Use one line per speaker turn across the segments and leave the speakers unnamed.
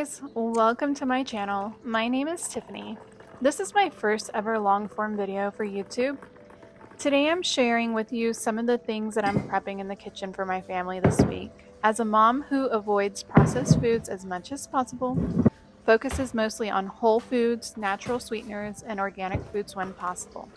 guys, welcome to my channel. My name is Tiffany. This is my first ever long form video for YouTube. Today I'm sharing with you some of the things that I'm prepping in the kitchen for my family this week. As a mom who avoids processed foods as much as possible, focuses mostly on whole foods, natural sweeteners, and organic foods when possible.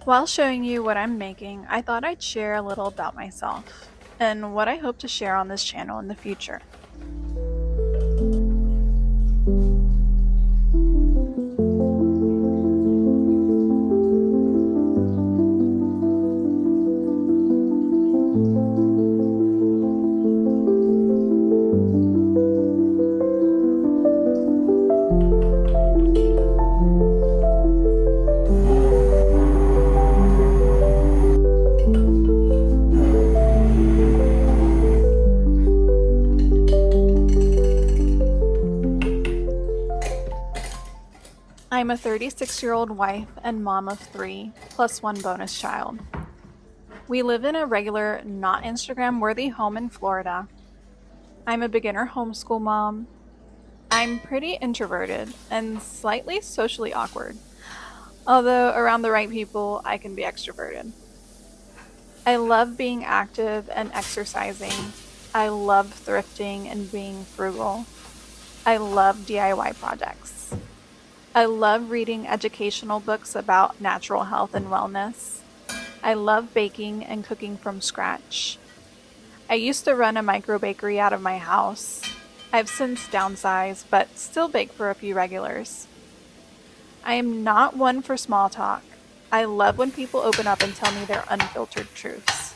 While showing you what I'm making, I thought I'd share a little about myself and what I hope to share on this channel in the future. I'm a 36-year-old wife and mom of 3, plus 1 bonus child. We live in a regular, not Instagram-worthy home in Florida. I'm a beginner homeschool mom. I'm pretty introverted and slightly socially awkward, although around the right people, I can be extroverted. I love being active and exercising. I love thrifting and being frugal. I love DIY projects. I love reading educational books about natural health and wellness. I love baking and cooking from scratch. I used to run a micro bakery out of my house. I've since downsized, but still bake for a few regulars. I am not one for small talk. I love when people open up and tell me their unfiltered truths.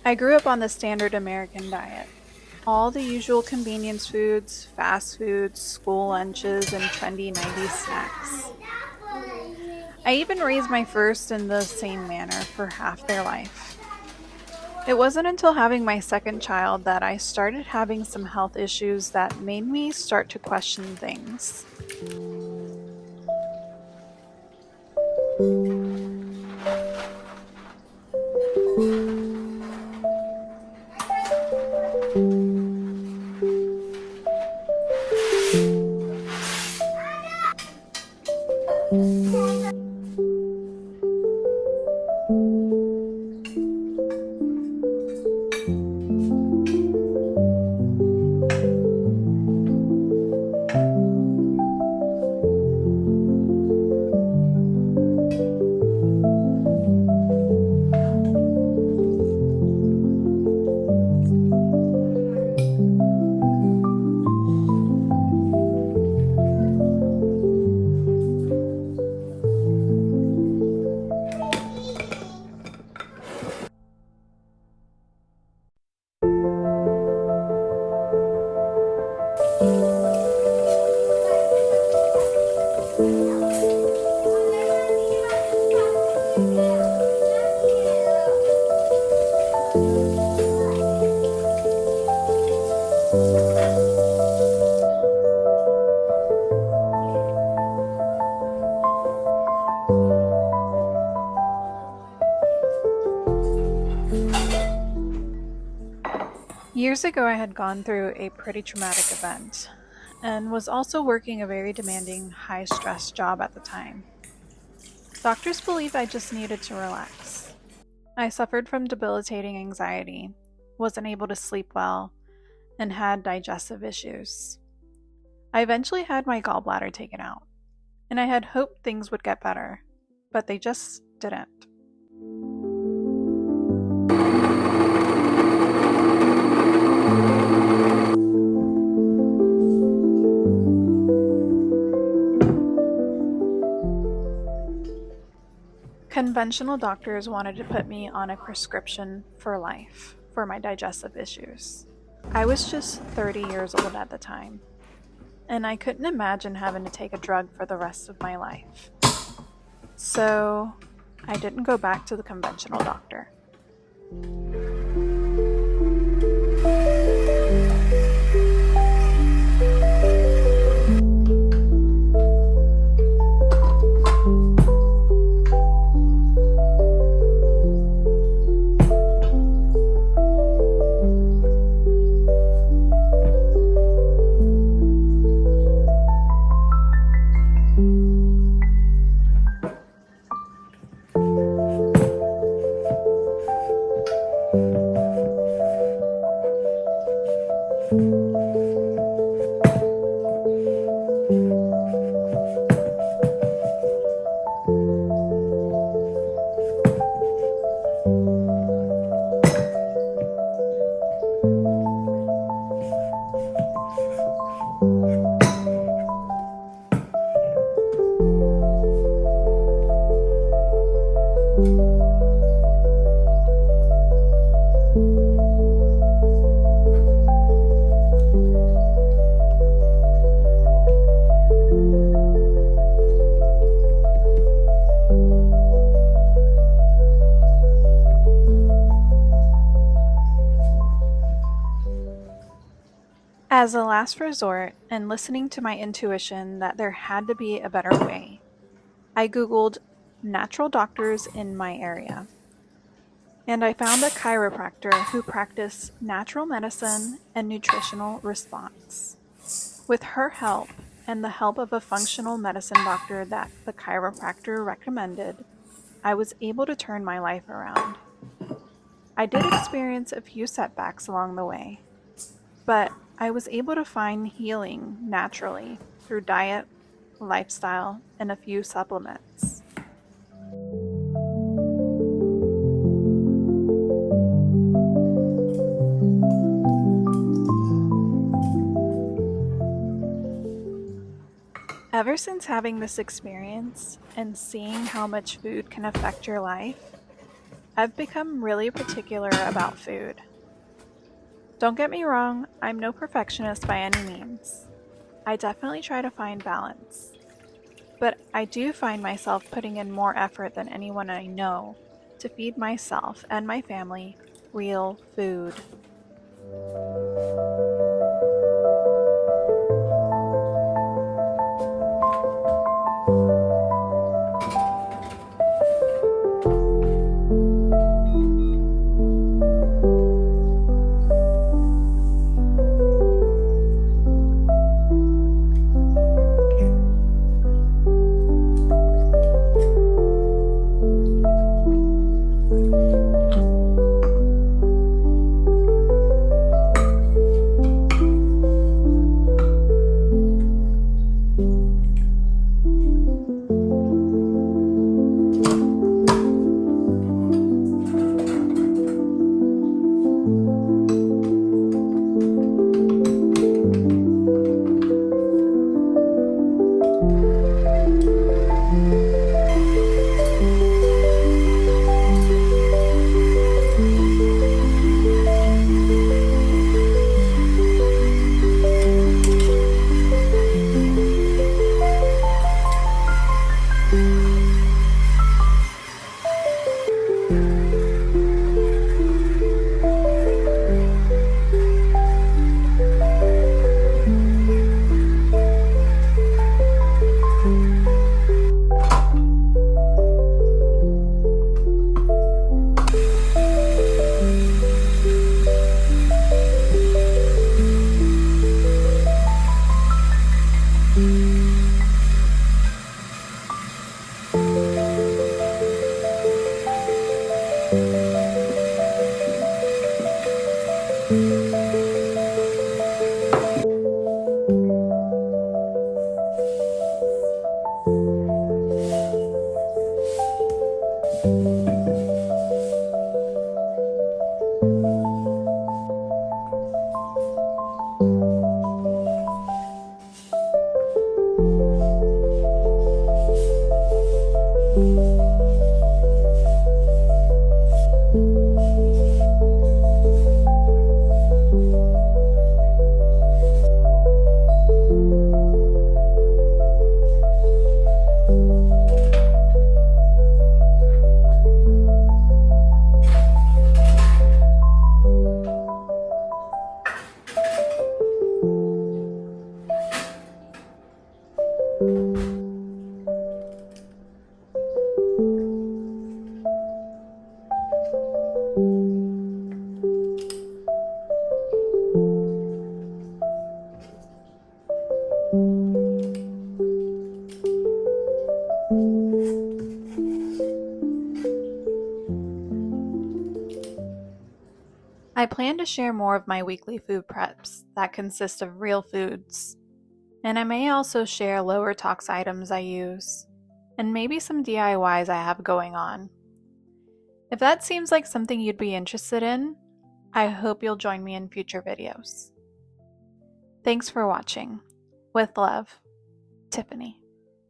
I grew up on the standard American diet. All the usual convenience foods, fast foods, school lunches, and trendy 90s snacks. I even raised my first in the same manner for half their life. It wasn't until having my second child that I started having some health issues that made me start to question things. Years ago, I had gone through a pretty traumatic event and was also working a very demanding, high-stress job at the time. Doctors believed I just needed to relax. I suffered from debilitating anxiety, wasn't able to sleep well, and had digestive issues. I eventually had my gallbladder taken out, and I had hoped things would get better, but they just didn't. Conventional doctors wanted to put me on a prescription for life for my digestive issues. I was just 30 years old at the time, and I couldn't imagine having to take a drug for the rest of my life. So I didn't go back to the conventional doctor. As a last resort, and listening to my intuition that there had to be a better way, I Googled natural doctors in my area. And I found a chiropractor who practiced natural medicine and nutritional response. With her help and the help of a functional medicine doctor that the chiropractor recommended, I was able to turn my life around. I did experience a few setbacks along the way, but I was able to find healing naturally through diet, lifestyle, and a few supplements. Ever since having this experience and seeing how much food can affect your life, I've become really particular about food. Don't get me wrong, I'm no perfectionist by any means. I definitely try to find balance. But I do find myself putting in more effort than anyone I know to feed myself and my family real food. I plan to share more of my weekly food preps that consist of real foods, and I may also share lower tox items I use, and maybe some DIYs I have going on. If that seems like something you'd be interested in, I hope you'll join me in future videos. Thanks for watching. With love, Tiffany.